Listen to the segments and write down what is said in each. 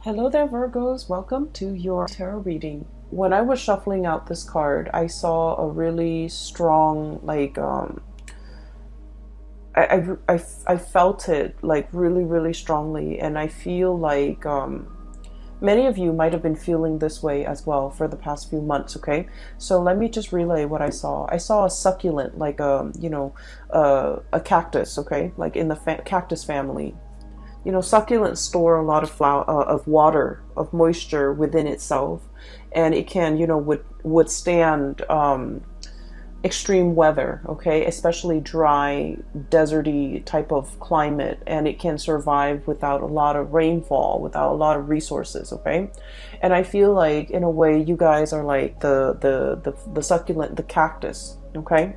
Hello there, Virgos. Welcome to your tarot reading. When I was shuffling out this card, I saw a really strong, I felt it like really, really strongly. And I feel like many of you might have been feeling this way as well for the past few months, okay? So let me just relay what I saw. I saw a succulent, like a cactus, okay? Like in the cactus family. You know, succulents store a lot of of water, of moisture within itself, and it can, withstand extreme weather, okay, especially dry, deserty type of climate, and it can survive without a lot of rainfall, without a lot of resources, okay. And I feel like, in a way, you guys are like the succulent, the cactus, okay.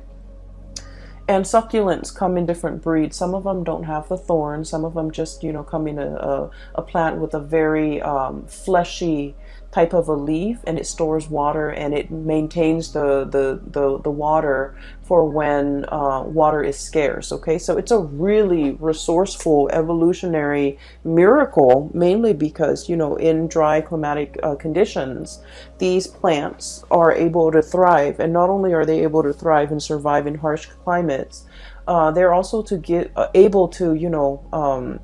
And succulents come in different breeds. Some of them don't have the thorns. Some of them just, come in a plant with a very fleshy type of a leaf, and it stores water and it maintains the water for when water is scarce. Okay, so it's a really resourceful evolutionary miracle, mainly because, in dry climatic conditions, these plants are able to thrive. And not only are they able to thrive and survive in harsh climates, they're also able to,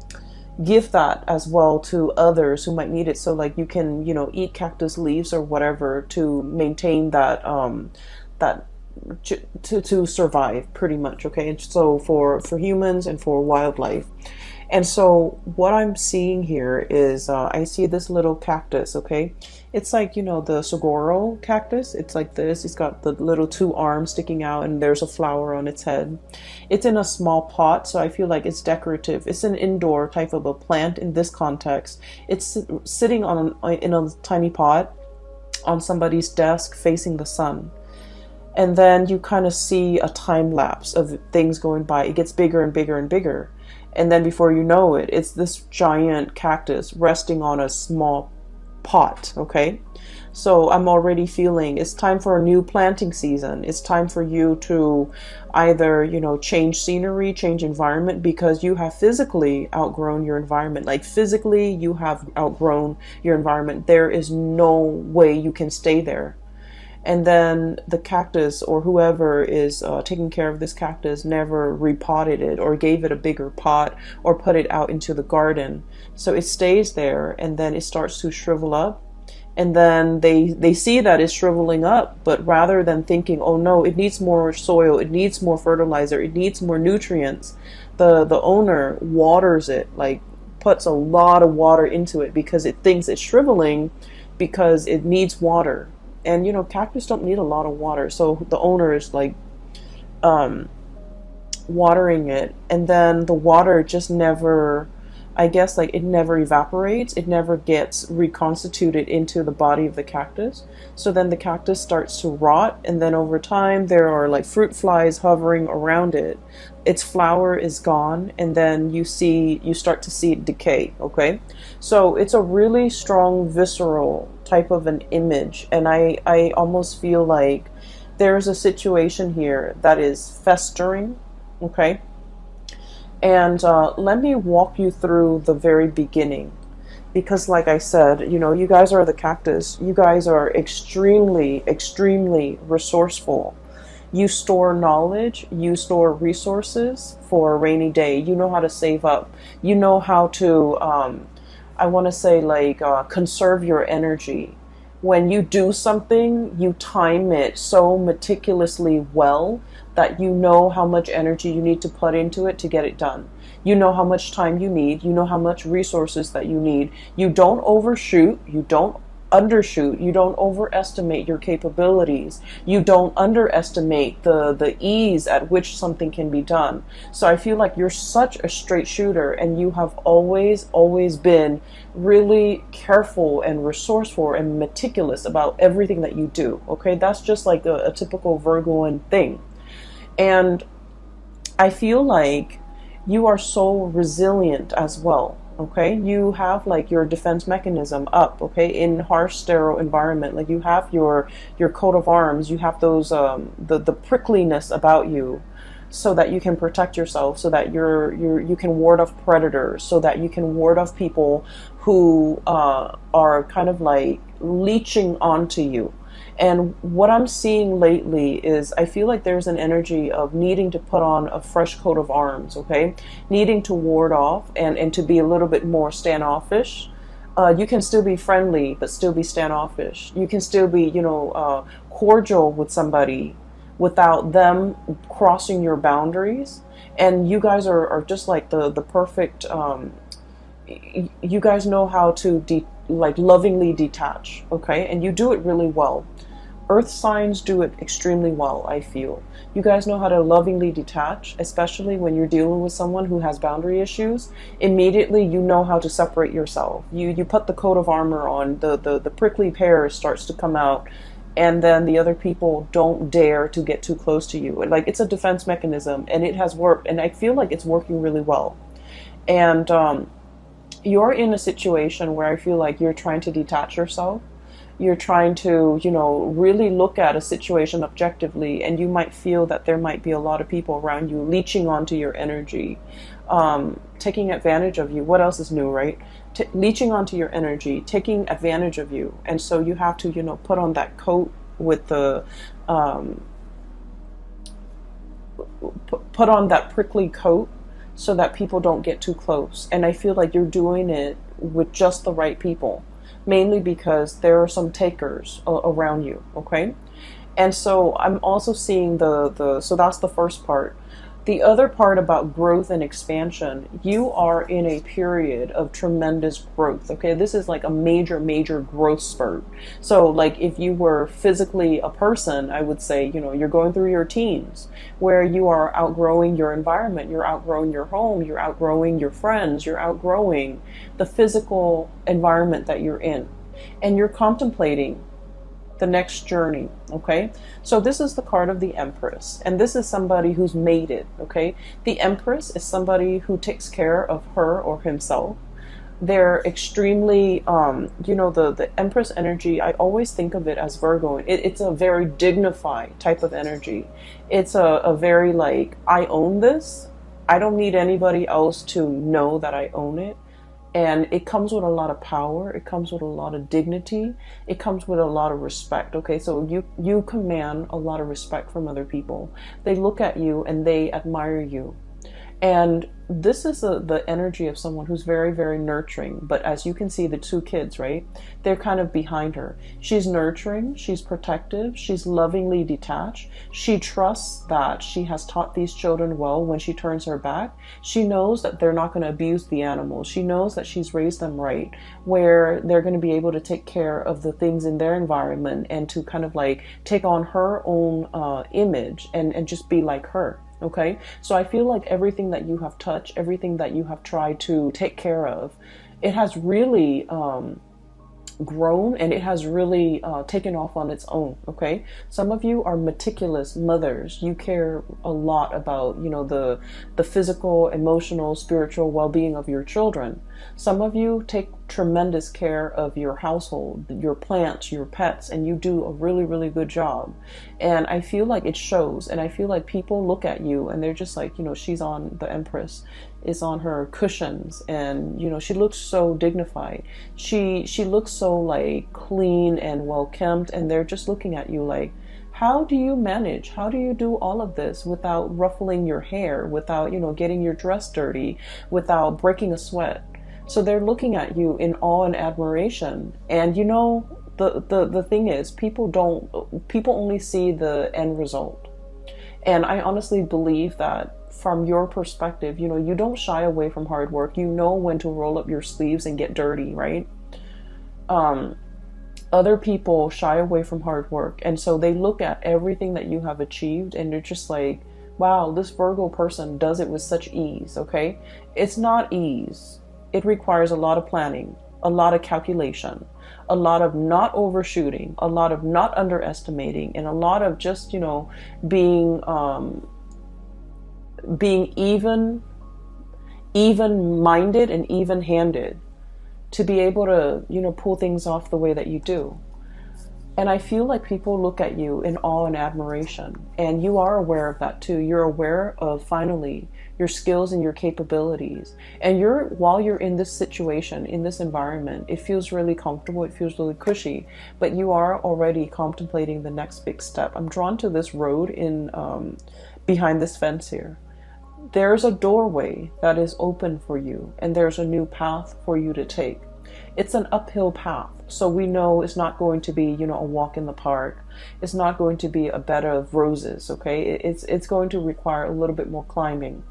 give that as well to others who might need it. So like you can, eat cactus leaves or whatever to maintain that that to survive, pretty much. Okay, and so for humans and for wildlife. And so what I'm seeing here is I see this little cactus, okay? It's like, the saguaro cactus. It's like this. It's got the little two arms sticking out, and there's a flower on its head. It's in a small pot, so I feel like it's decorative. It's an indoor type of a plant in this context. It's sitting in a tiny pot on somebody's desk facing the sun. And then you kind of see a time lapse of things going by. It gets bigger and bigger and bigger. And then before you know it, it's this giant cactus resting on a small pot, okay? So I'm already feeling it's time for a new planting season. It's time for you to either, change scenery, change environment, because you have physically outgrown your environment. Like physically, you have outgrown your environment. There is no way you can stay there. And then the cactus, or whoever is taking care of this cactus, never repotted it or gave it a bigger pot or put it out into the garden. So it stays there, and then it starts to shrivel up. And then they see that it's shriveling up, but rather than thinking, oh no, it needs more soil, it needs more fertilizer, it needs more nutrients, the owner waters it, like puts a lot of water into it, because it thinks it's shriveling because it needs water. And cactus don't need a lot of water, so the owner is like watering it, and then the water just never, I guess, like it never evaporates, it never gets reconstituted into the body of the cactus. So then the cactus starts to rot, and then over time there are like fruit flies hovering around it. Its flower is gone, and then you start to see it decay, okay? So it's a really strong visceral type of an image, and I almost feel like there's a situation here that is festering, okay? And let me walk you through the very beginning, because like I said, you guys are the cactus. You guys are extremely, extremely resourceful. You store knowledge, you store resources for a rainy day. You know how to save up. You know how to, I want to say, like, conserve your energy. When you do something, you time it so meticulously well that you know how much energy you need to put into it to get it done. You know how much time you need. You know how much resources that you need. You don't overshoot. You don't undershoot. You don't overestimate your capabilities. You don't underestimate the ease at which something can be done. So I feel like you're such a straight shooter, and you have always been really careful and resourceful and meticulous about everything that you do. Okay, that's just like a typical Virgoan thing. And I feel like you are so resilient as well. Okay, you have like your defense mechanism up, okay, in harsh sterile environment. Like you have your coat of arms, you have those the prickliness about you. so that you can protect yourself, so that you can ward off predators, so that you can ward off people who are kind of like leeching onto you. And what I'm seeing lately is I feel like there's an energy of needing to put on a fresh coat of arms, okay? Needing to ward off and to be a little bit more standoffish. You can still be friendly, but still be standoffish. You can still be, cordial with somebody without them crossing your boundaries. And you guys are just like the perfect, you guys know how to like lovingly detach, okay? And you do it really well. Earth signs do it extremely well, I feel. You guys know how to lovingly detach, especially when you're dealing with someone who has boundary issues. Immediately, you know how to separate yourself. You put the coat of armor on, the prickly pear starts to come out, and then the other people don't dare to get too close to you. Like, it's a defense mechanism, and it has worked, and I feel like it's working really well. And you're in a situation where I feel like you're trying to detach yourself. You're trying to, really look at a situation objectively, and you might feel that there might be a lot of people around you leeching onto your energy, taking advantage of you. What else is new, right? Leeching onto your energy, taking advantage of you. And so you have to, put on that coat with the, put on that prickly coat so that people don't get too close. And I feel like you're doing it with just the right people. Mainly because there are some takers around you, okay? And so I'm also seeing so that's the first part. The other part about growth and expansion, you are in a period of tremendous growth, okay? This is like a major, major growth spurt. So like if you were physically a person, I would say, you're going through your teens where you are outgrowing your environment, you're outgrowing your home, you're outgrowing your friends, you're outgrowing the physical environment that you're in. And you're contemplating the next journey, okay? So this is the card of the Empress, and this is somebody who's made it, okay? The Empress is somebody who takes care of her or himself. They're extremely, the Empress energy, I always think of it as Virgo. It's a very dignified type of energy. It's a very like, I own this. I don't need anybody else to know that I own it. And it comes with a lot of power. It comes with a lot of dignity. It comes with a lot of respect. Okay, so you command a lot of respect from other people. They look at you and they admire you. And this is the energy of someone who's very, very nurturing. But as you can see, the two kids, right? They're kind of behind her. She's nurturing. She's protective. She's lovingly detached. She trusts that she has taught these children well. When she turns her back, she knows that they're not going to abuse the animals. She knows that she's raised them right, where they're going to be able to take care of the things in their environment and to kind of like take on her own image and just be like her. Okay, so I feel like everything that you have touched, everything that you have tried to take care of, it has really grown and it has really taken off on its own. Okay, some of you are meticulous mothers. You care a lot about the physical, emotional, spiritual well-being of your children. Some of you take tremendous care of your household, your plants, your pets, and you do a really, really good job. And I feel like it shows, and I feel like people look at you and they're just like, she's on, the Empress is on her cushions, and she looks so dignified. She looks so like clean and well kempt, and they're just looking at you like, how do you manage? How do you do all of this without ruffling your hair, without getting your dress dirty, without breaking a sweat? So they're looking at you in awe and admiration. And the thing is, people only see the end result. And I honestly believe that from your perspective, you don't shy away from hard work. You know when to roll up your sleeves and get dirty, right? Other people shy away from hard work. And so they look at everything that you have achieved and they're just like, wow, this Virgo person does it with such ease, okay? It's not ease. It requires a lot of planning, a lot of calculation, a lot of not overshooting, a lot of not underestimating, and a lot of just, being even-minded and even-handed to be able to, pull things off the way that you do. And I feel like people look at you in awe and admiration. And you are aware of that too. You're aware of finally your skills and your capabilities. And while you're in this situation, in this environment, it feels really comfortable, it feels really cushy, but you are already contemplating the next big step. I'm drawn to this road in behind this fence here. There's a doorway that is open for you, and there's a new path for you to take. It's an uphill path, so we know it's not going to be, you know, a walk in the park. It's not going to be a bed of roses, okay? It's going to require a little bit more climbing,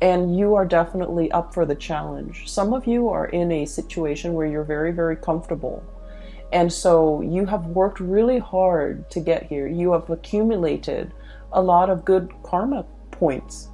and you are definitely up for the challenge. Some of you are in a situation where you're very, very comfortable, and so you have worked really hard to get here. You have accumulated a lot of good karma points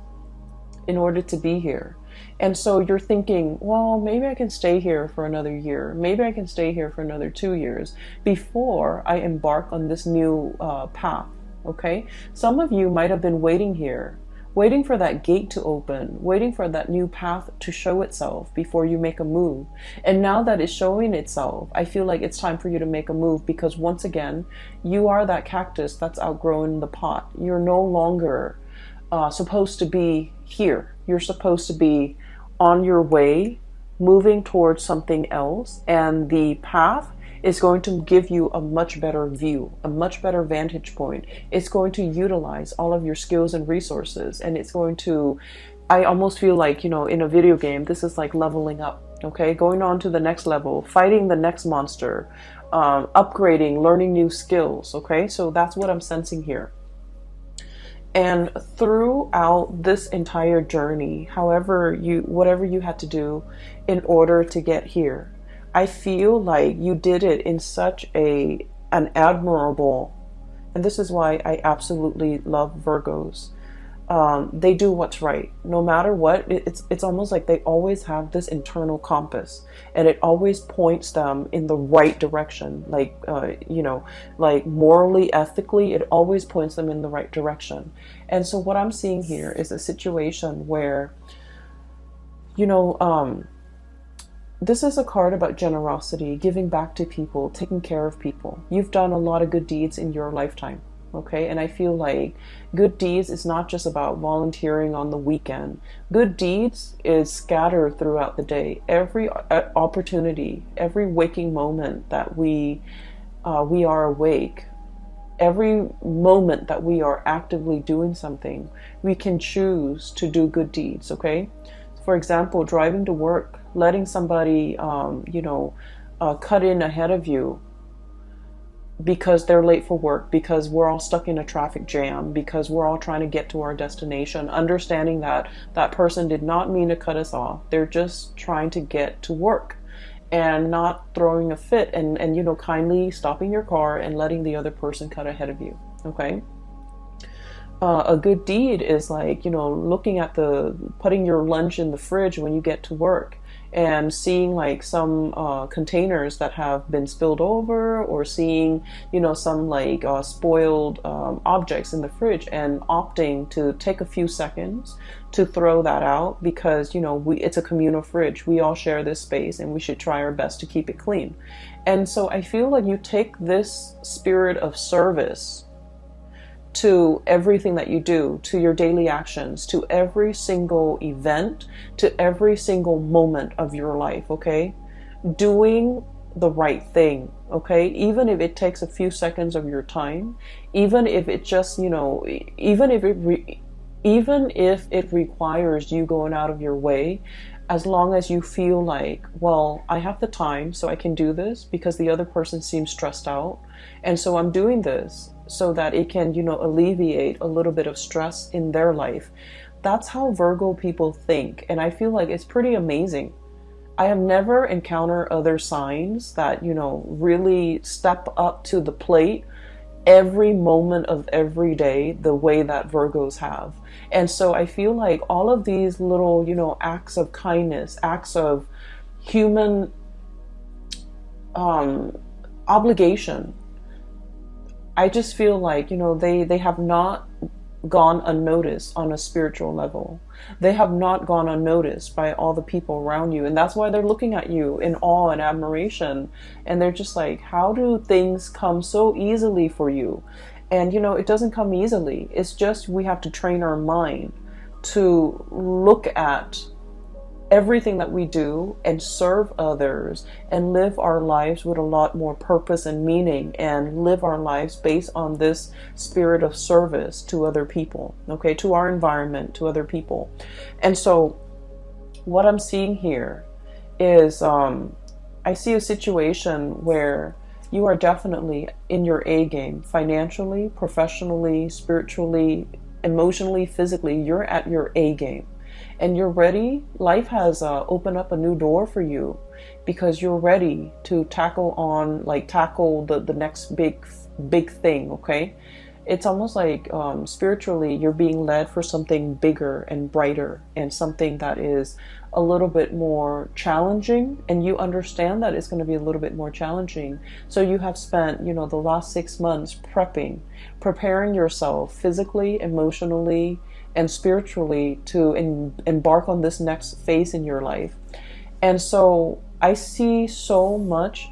in order to be here. And so you're thinking, well, maybe I can stay here for another year. Maybe I can stay here for another 2 years before I embark on this new path, okay? Some of you might have been waiting here, waiting for that gate to open, waiting for that new path to show itself before you make a move. And now that it's showing itself, I feel like it's time for you to make a move, because once again, you are that cactus that's outgrown the pot. You're no longer supposed to be here. You're supposed to be on your way, moving towards something else, and the path is going to give you a much better view, a much better vantage point. It's going to utilize all of your skills and resources, and it's going to, I almost feel like, you know, in a video game, this is like leveling up, okay? Going on to the next level, fighting the next monster, upgrading, learning new skills, okay? So that's what I'm sensing here. And throughout this entire journey, whatever you had to do in order to get here, I feel like you did it in such an admirable, and this is why I absolutely love Virgos. They do what's right. No matter what, it's almost like they always have this internal compass, and it always points them in the right direction. Like, you know, like morally, ethically, it always points them in the right direction. And so what I'm seeing here is a situation where, you know, this is a card about generosity, giving back to people, taking care of people. You've done a lot of good deeds in your lifetime. Okay, and I feel like good deeds is not just about volunteering on the weekend. Good deeds is scattered throughout the day. Every opportunity, every waking moment that we are awake, every moment that we are actively doing something, we can choose to do good deeds. Okay, for example, driving to work, letting somebody, you know, cut in ahead of you because they're late for work, because we're all stuck in a traffic jam, because we're all trying to get to our destination, understanding that that person did not mean to cut us off. They're just trying to get to work, and not throwing a fit, and you know, kindly stopping your car and letting the other person cut ahead of you. Okay. A good deed is like, you know, looking at putting your lunch in the fridge when you get to work, and seeing like some containers that have been spilled over, or seeing, you know, some like spoiled objects in the fridge, and opting to take a few seconds to throw that out, because, you know, it's a communal fridge. We all share this space, and we should try our best to keep it clean. And so I feel like you take this spirit of service to everything that you do, to your daily actions, to every single event, to every single moment of your life, okay? Doing the right thing, okay? Even if it takes a few seconds of your time, even if it just, you know, even if it requires you going out of your way, as long as you feel like, well, I have the time, so I can do this because the other person seems stressed out, and so I'm doing this so that it can, you know, alleviate a little bit of stress in their life. That's how Virgo people think, and I feel like it's pretty amazing. I have never encountered other signs that, you know, really step up to the plate every moment of every day the way that Virgos have. And so I feel like all of these little, you know, acts of kindness, acts of human obligation, I just feel like, you know, they have not gone unnoticed on a spiritual level. They have not gone unnoticed by all the people around you. And that's why they're looking at you in awe and admiration. And they're just like, how do things come so easily for you? And, you know, it doesn't come easily. It's just we have to train our mind to look at everything that we do and serve others and live our lives with a lot more purpose and meaning, and live our lives based on this spirit of service to other people, okay, to our environment, to other people. And so what I'm seeing here is I see a situation where you are definitely in your A game, financially, professionally, spiritually, emotionally, physically. You're at your A game. And you're ready. Life has opened up a new door for you because you're ready to tackle the next big thing. Okay, it's almost like spiritually you're being led for something bigger and brighter, and something that is a little bit more challenging, and you understand that it's going to be a little bit more challenging. So you have spent, you know, the last 6 months preparing yourself physically, emotionally, and spiritually to embark on this next phase in your life. And so I see so much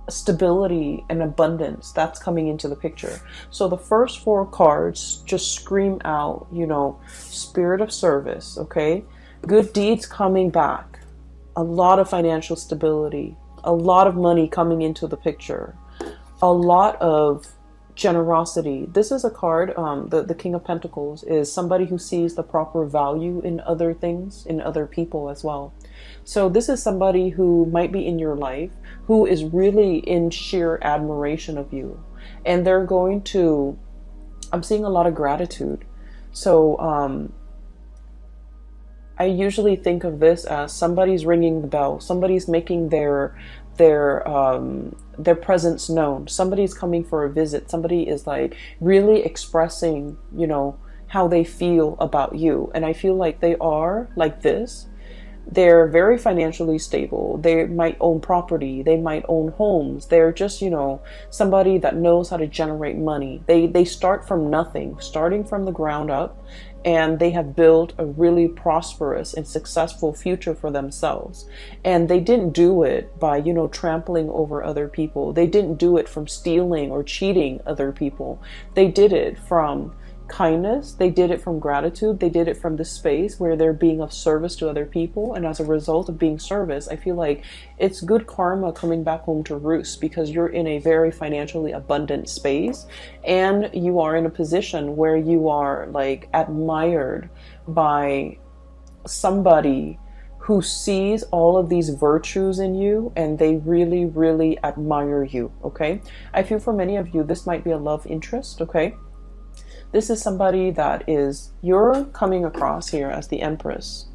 stability and abundance that's coming into the picture. So the first 4 cards just scream out, you know, spirit of service, okay? Good deeds coming back, a lot of financial stability, a lot of money coming into the picture, a lot of generosity. This is a card, the King of Pentacles is somebody who sees the proper value in other things, in other people as well. So this is somebody who might be in your life who is really in sheer admiration of you, and they're going to, I'm seeing a lot of gratitude. So I usually think of this as somebody's ringing the bell, somebody's making their presence known, somebody's coming for a visit, somebody is like really expressing, you know, how they feel about you. And I feel like they are like this. They're very financially stable. They might own property. They might own homes. They're just, you know, somebody that knows how to generate money. They start from nothing, starting from the ground up, and they have built a really prosperous and successful future for themselves. And they didn't do it by, you know, trampling over other people. They didn't do it from stealing or cheating other people. They did it from kindness. They did it from gratitude. They did it from the space where they're being of service to other people. And as a result of being service, I feel like it's good karma coming back home to roost, because you're in a very financially abundant space, and you are in a position where you are like admired by somebody who sees all of these virtues in you, and they really, really admire you. Okay, I feel for many of you this might be a love interest. Okay, this is somebody that is, you're coming across here as the Empress,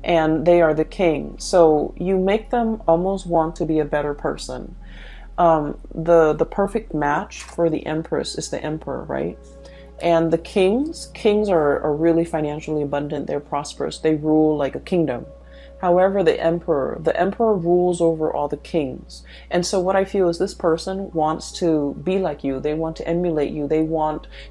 and they are the King. So you make them almost want to be a better person. The perfect match for the Empress is the Emperor, right? And the kings are really financially abundant. They're prosperous. They rule like a kingdom. However, the emperor rules over all the kings. And so what I feel is this person wants to be like you. They want to emulate you.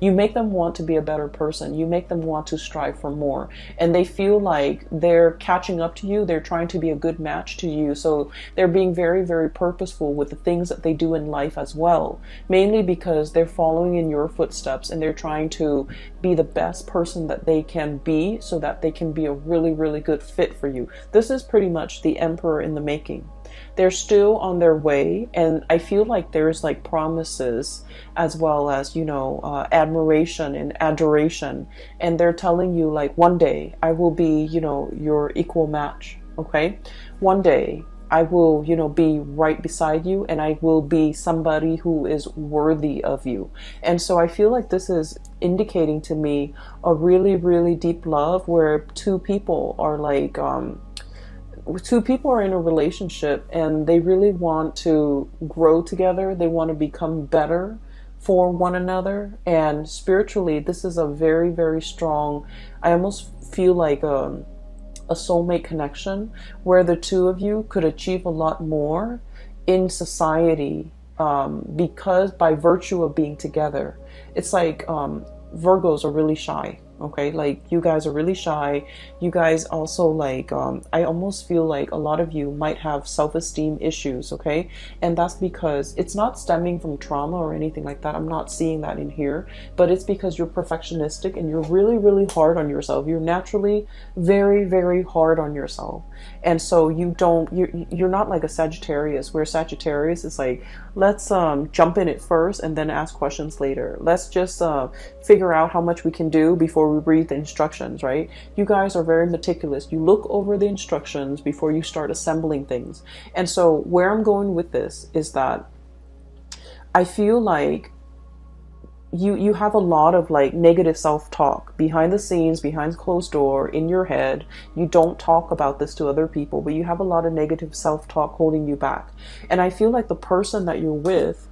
You make them want to be a better person. You make them want to strive for more. And they feel like they're catching up to you. They're trying to be a good match to you. So they're being very, very purposeful with the things that they do in life as well. Mainly because they're following in your footsteps, and they're trying to be the best person that they can be, so that they can be a really, really good fit for you. This is pretty much the Emperor in the making. They're still on their way, and I feel like there's like promises as well as, you know, admiration and adoration, and they're telling you like, one day I will be, you know, your equal match. Okay, one day I will, you know, be right beside you, and I will be somebody who is worthy of you. And so I feel like this is indicating to me a really, really deep love where two people are in a relationship, and they really want to grow together. They want to become better for one another. And spiritually, this is a very, very strong, I almost feel like a soulmate connection where the two of you could achieve a lot more in society, because by virtue of being together. It's like Virgos are really shy. Okay, like you guys are really shy. You guys also like, I almost feel like a lot of you might have self-esteem issues. Okay, and that's because it's not stemming from trauma or anything like that. I'm not seeing that in here, but it's because you're perfectionistic and you're really, really hard on yourself. You're naturally very, very hard on yourself, and so you're not like a Sagittarius, where Sagittarius is like, let's jump in it first and then ask questions later. Let's just figure out how much we can do before we read the instructions, right? You guys are very meticulous. You look over the instructions before you start assembling things. And so where I'm going with this is that I feel like you have a lot of like negative self-talk behind the scenes, behind closed door, in your head. You don't talk about this to other people, but you have a lot of negative self-talk holding you back. And I feel like the person that you're with,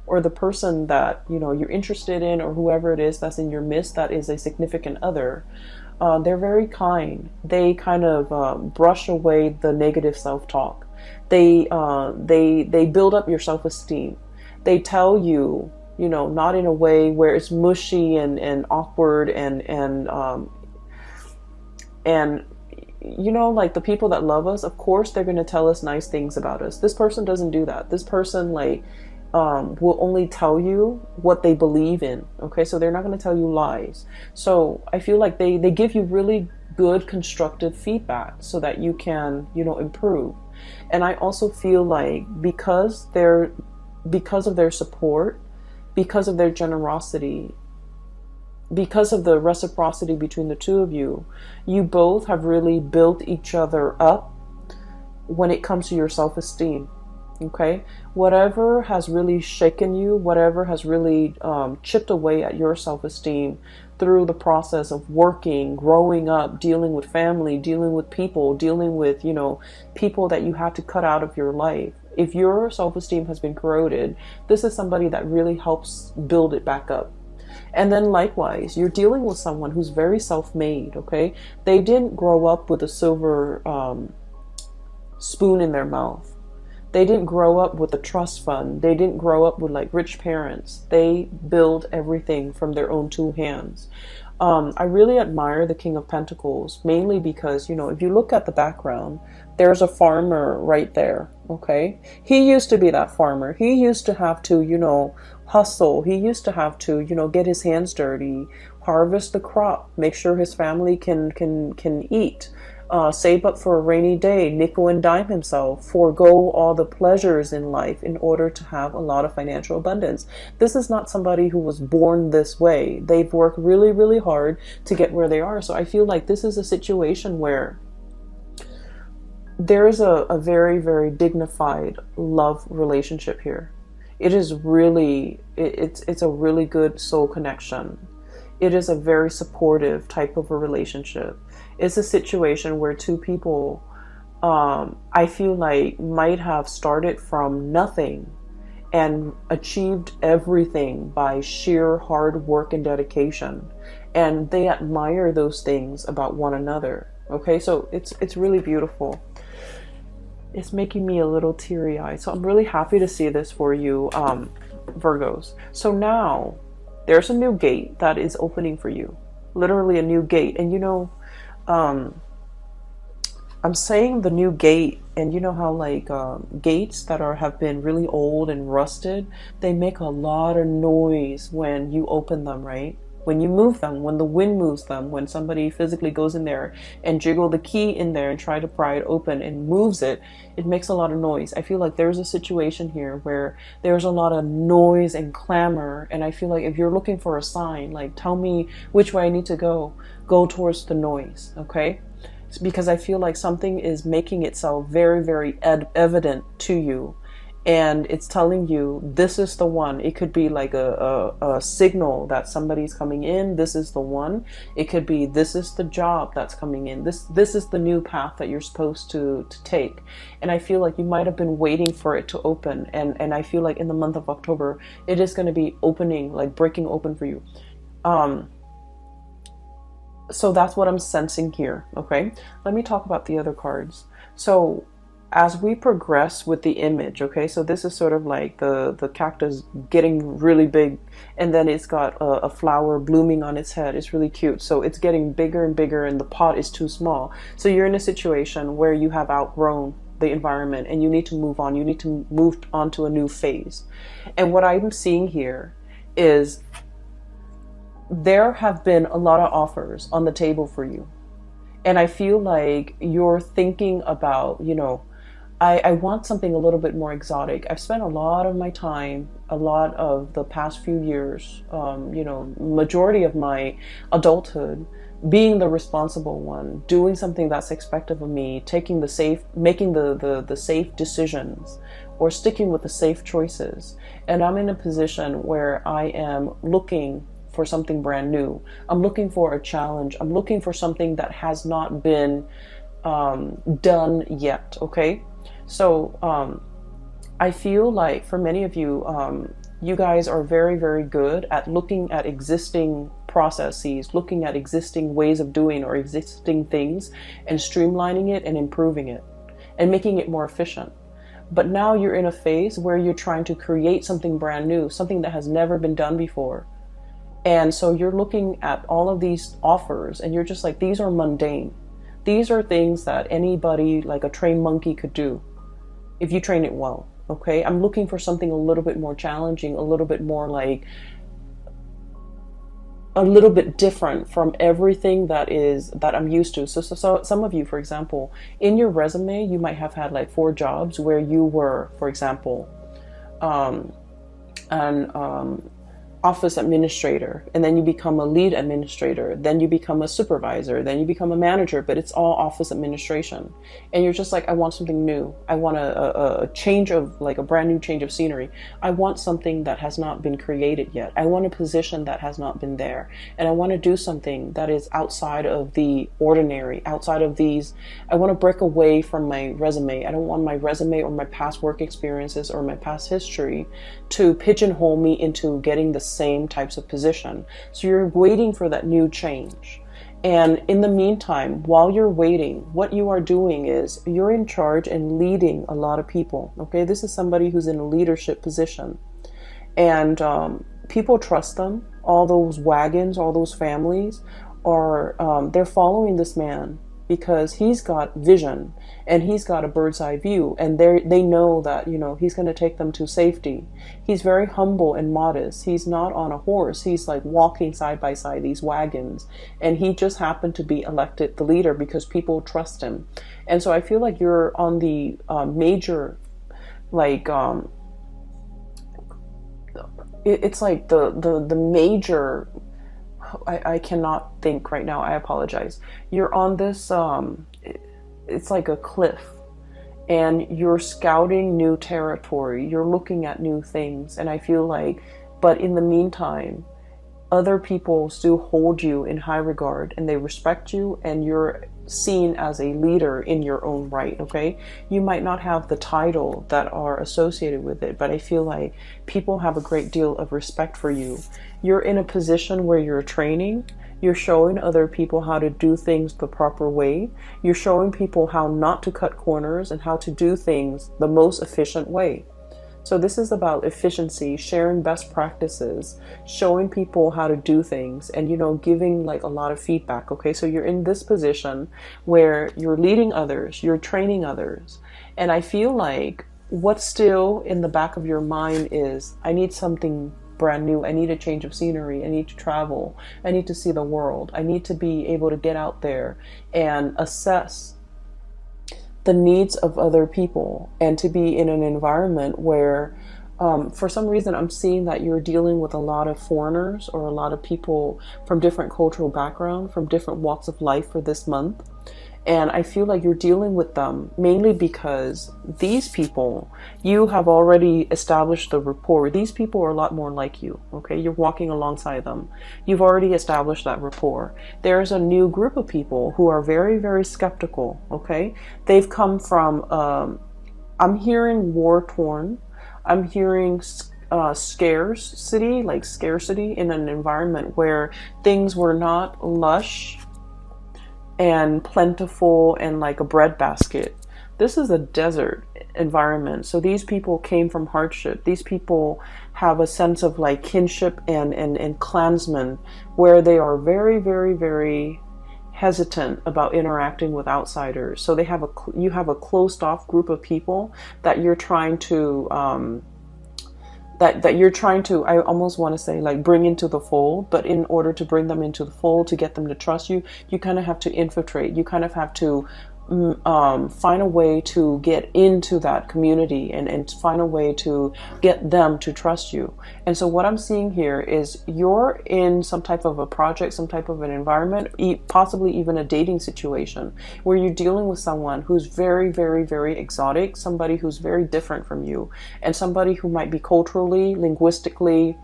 or the person that, you know, you're interested in, or whoever it is that's in your midst that is a significant other, they're very kind. They kind of brush away the negative self-talk. They build up your self-esteem. They tell you, you know, not in a way where it's mushy and awkward and you know, like the people that love us, of course they're going to tell us nice things about us. This person doesn't do that. This person like will only tell you what they believe in. Okay, so they're not going to tell you lies. So I feel like they give you really good constructive feedback so that you can, you know, improve. And I also feel like because of their support, because of their generosity, because of the reciprocity between the two of you, you both have really built each other up when it comes to your self-esteem. Okay, whatever has really shaken you, whatever has really chipped away at your self-esteem through the process of working, growing up, dealing with family, dealing with people, dealing with, you know, people that you had to cut out of your life. If your self-esteem has been corroded, this is somebody that really helps build it back up. And then likewise, you're dealing with someone who's very self-made. Okay, they didn't grow up with a silver spoon in their mouth. They didn't grow up with a trust fund. They didn't grow up with like rich parents. They build everything from their own two hands. I really admire the King of Pentacles, mainly because, you know, if you look at the background, there's a farmer right there. Okay, he used to be that farmer. He used to have to, you know, hustle. He used to have to, you know, get his hands dirty, harvest the crop, make sure his family can eat. Save up for a rainy day, nickel and dime himself, forego all the pleasures in life in order to have a lot of financial abundance. This is not somebody who was born this way. They've worked really, really hard to get where they are. So I feel like this is a situation where there is a very, very dignified love relationship here. It is really, it's a really good soul connection. It is a very supportive type of a relationship. It's a situation where two people, I feel like, might have started from nothing and achieved everything by sheer hard work and dedication. And they admire those things about one another. Okay, so it's really beautiful. It's making me a little teary-eyed. So I'm really happy to see this for you, Virgos. So now there's a new gate that is opening for you. Literally a new gate. And you know, I'm saying the new gate, and you know how like gates that have been really old and rusted, they make a lot of noise when you open them, right? When you move them, when the wind moves them, when somebody physically goes in there and jiggle the key in there and try to pry it open and moves it, it makes a lot of noise. I feel like there's a situation here where there's a lot of noise and clamor, and I feel like if you're looking for a sign, like tell me which way I need to go towards the noise, okay? It's because I feel like something is making itself very, very evident to you. And it's telling you this is the one. It could be like a signal that somebody's coming in. This is the one. It could be this is the job that's coming in. This is the new path that you're supposed to take. And I feel like you might have been waiting for it to open. And I feel like in the month of October, it is going to be opening, like breaking open for you. So that's what I'm sensing here. Okay, let me talk about the other cards. So as we progress with the image, okay, so this is sort of like the cactus getting really big, and then it's got a flower blooming on its head. It's really cute. So it's getting bigger and bigger, and the pot is too small. So you're in a situation where you have outgrown the environment and you need to move on. You need to move on to a new phase. And what I'm seeing here is there have been a lot of offers on the table for you. And I feel like you're thinking about, you know, I want something a little bit more exotic. I've spent a lot of my time, a lot of the past few years, you know, majority of my adulthood, being the responsible one, doing something that's expected of me, taking the safe, making the safe decisions, or sticking with the safe choices. And I'm in a position where I am looking for something brand new. I'm looking for a challenge. I'm looking for something that has not been done yet. Okay. So I feel like for many of you, you guys are very, very good at looking at existing processes, looking at existing ways of doing or existing things, and streamlining it and improving it and making it more efficient. But now you're in a phase where you're trying to create something brand new, something that has never been done before. And so you're looking at all of these offers and you're just like, these are mundane. These are things that anybody, like a trained monkey, could do if you train it well. Okay, I'm looking for something a little bit more challenging, a little bit more like a little bit different from everything that I'm used to. So some of you, for example, in your resume, you might have had like 4 jobs where you were, for example, an office administrator, and then you become a lead administrator, then you become a supervisor, then you become a manager, but it's all office administration. And you're just like, I want something new. I want a change of, like a brand new change of scenery. I want something that has not been created yet. I want a position that has not been there. And I want to do something that is outside of the ordinary, outside of these. I want to break away from my resume. I don't want my resume or my past work experiences or my past history to pigeonhole me into getting the same types of position. So you're waiting for that new change. And in the meantime, while you're waiting, what you are doing is you're in charge and leading a lot of people. Okay, this is somebody who's in a leadership position, and people trust them. All those wagons, all those families are they're following this man because he's got vision and he's got a bird's eye view, and they know that, you know, he's going to take them to safety. He's very humble and modest. He's not on a horse. He's like walking side by side these wagons, and he just happened to be elected the leader because people trust him. And so I feel like you're on the major, like it's like the major, I cannot think right now. I apologize. You're on this, it's like a cliff, and you're scouting new territory. You're looking at new things. And I feel like, but in the meantime, other people still hold you in high regard and they respect you, and you're seen as a leader in your own right. Okay, you might not have the title that are associated with it, but I feel like people have a great deal of respect for you. You're in a position where you're training. You're showing other people how to do things the proper way. You're showing people how not to cut corners and how to do things the most efficient way. So this is about efficiency, sharing best practices, showing people how to do things, and, you know, giving like a lot of feedback. Okay, so you're in this position where you're leading others, you're training others. And I feel like what's still in the back of your mind is, I need something brand new. I need a change of scenery. I need to travel. I need to see the world. I need to be able to get out there and assess the needs of other people, and to be in an environment where for some reason I'm seeing that you're dealing with a lot of foreigners or a lot of people from different cultural background, from different walks of life for this month. And I feel like you're dealing with them mainly because these people, you have already established the rapport. These people are a lot more like you, okay? You're walking alongside them. You've already established that rapport. There's a new group of people who are very, very skeptical, okay? They've come from, I'm hearing war-torn. I'm hearing scarcity, like scarcity in an environment where things were not lush and plentiful and like a breadbasket. This is a desert environment. So these people came from hardship. These people have a sense of like kinship and clansmen, where they are very, very, very hesitant about interacting with outsiders. So you have a closed off group of people that you're trying to that you're trying to, I almost want to say, like, bring into the fold. But in order to bring them into the fold, to get them to trust you, you kind of have to infiltrate. You kind of have to find a way to get into that community and find a way to get them to trust you. And so what I'm seeing here is you're in some type of a project, some type of an environment, possibly even a dating situation, where you're dealing with someone who's very, very, very exotic, somebody who's very different from you, and somebody who might be culturally, linguistically,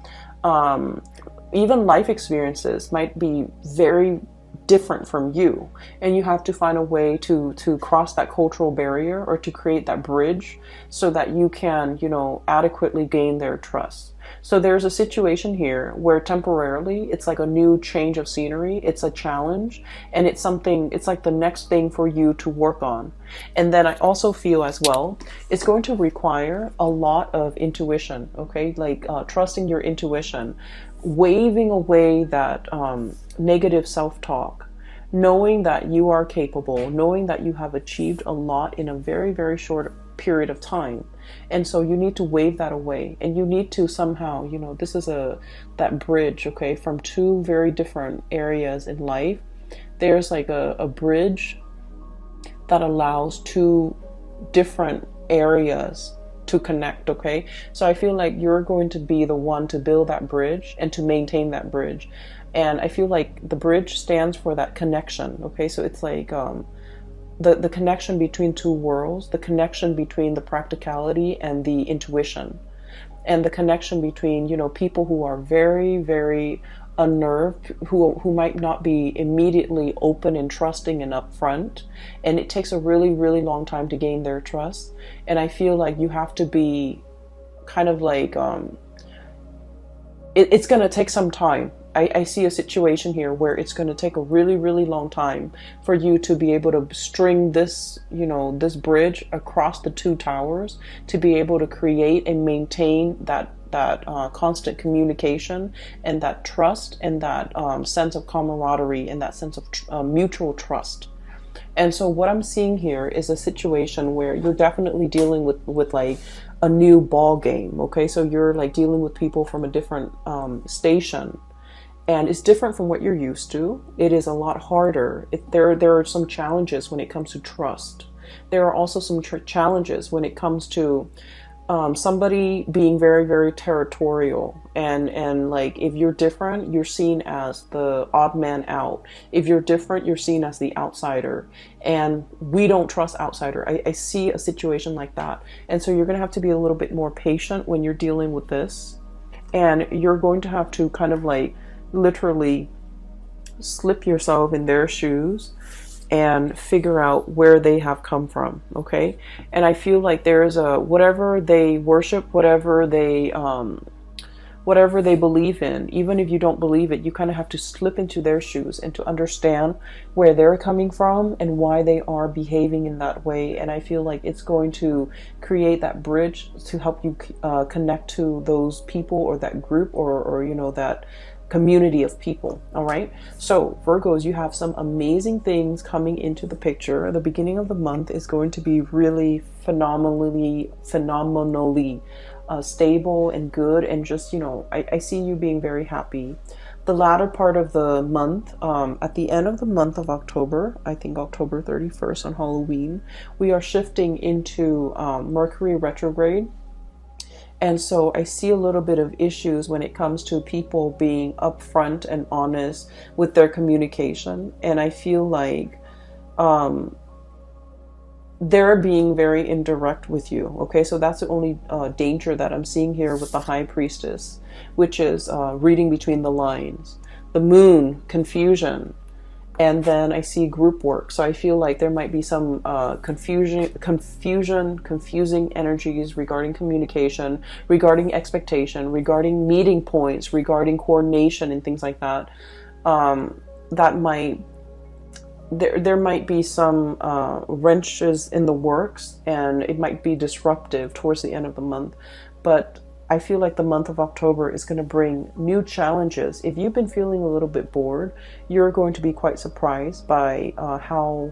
even life experiences might be very different from you, and you have to find a way to cross that cultural barrier, or to create that bridge, so that you can, you know, adequately gain their trust. So there's a situation here where temporarily it's like a new change of scenery, it's a challenge, and it's something, it's like the next thing for you to work on. And then I also feel as well, it's going to require a lot of intuition, okay, like trusting your intuition, waving away that negative self-talk, knowing that you are capable, knowing that you have achieved a lot in a very, very short period of time. And so you need to wave that away, and you need to somehow, you know, this is that bridge, okay, from two very different areas in life. There's like a bridge that allows two different areas to connect, okay? So I feel like you're going to be the one to build that bridge and to maintain that bridge. And I feel like the bridge stands for that connection, okay? So it's like the connection between two worlds, the connection between the practicality and the intuition, and the connection between, you know, people who are very, very unnerved, who might not be immediately open and trusting and upfront, and it takes a really, really long time to gain their trust. And I feel like you have to be kind of like it's going to take some time. I see a situation here where it's going to take a really, really long time for you to be able to string this, you know, this bridge across the two towers, to be able to create and maintain that constant communication, and that trust, and that sense of camaraderie, and that sense of mutual trust. And so what I'm seeing here is a situation where you're definitely dealing with like a new ball game, okay? So you're like dealing with people from a different station, and it's different from what you're used to. It is a lot harder. There are some challenges when it comes to trust. There are also some challenges when it comes to somebody being very, very territorial, and like, if you're different, you're seen as the odd man out. If you're different, you're seen as the outsider, and we don't trust outsider. I see a situation like that. And so you're going to have to be a little bit more patient when you're dealing with this, and you're going to have to kind of like literally slip yourself in their shoes and figure out where they have come from, okay? And I feel like there is whatever they worship, whatever they believe in, even if you don't believe it, you kind of have to slip into their shoes and to understand where they're coming from and why they are behaving in that way. And I feel like it's going to create that bridge to help you connect to those people, or that group, or you know, that community of people. All right, so Virgos, you have some amazing things coming into the picture. The beginning of the month is going to be really phenomenally stable and good, and just, you know, I see you being very happy. The latter part of the month, at the end of the month of October, I think October 31st on Halloween, we are shifting into Mercury retrograde. And so I see a little bit of issues when it comes to people being upfront and honest with their communication. And I feel like they're being very indirect with you. Okay, so that's the only danger that I'm seeing here with the High Priestess, which is reading between the lines. The Moon, confusion. And then I see group work. So I feel like there might be some confusing energies regarding communication, regarding expectation, regarding meeting points, regarding coordination and things like that. That might there might be some wrenches in the works, and it might be disruptive towards the end of the month. But I feel like the month of October is going to bring new challenges. If you've been feeling a little bit bored, you're going to be quite surprised by how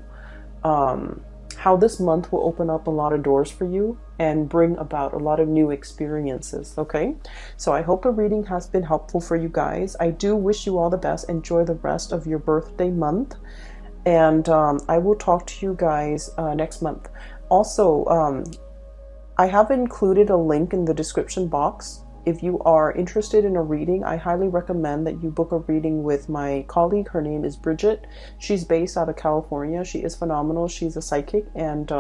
this month will open up a lot of doors for you and bring about a lot of new experiences. Okay, so I hope the reading has been helpful for you guys. I do wish you all the best. Enjoy the rest of your birthday month, and I will talk to you guys next month. Also, I have included a link in the description box. If you are interested in a reading, I highly recommend that you book a reading with my colleague. Her name is Bridget. She's based out of California. She is phenomenal. She's a psychic, and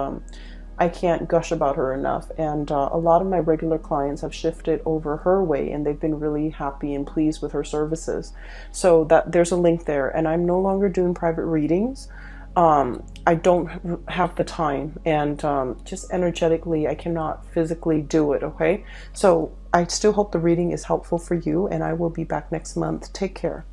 I can't gush about her enough. And a lot of my regular clients have shifted over her way, and they've been really happy and pleased with her services. So there's a link there. And I'm no longer doing private readings. I don't have the time, and just energetically I cannot physically do it. Okay, so I still hope the reading is helpful for you, and I will be back next month. Take care.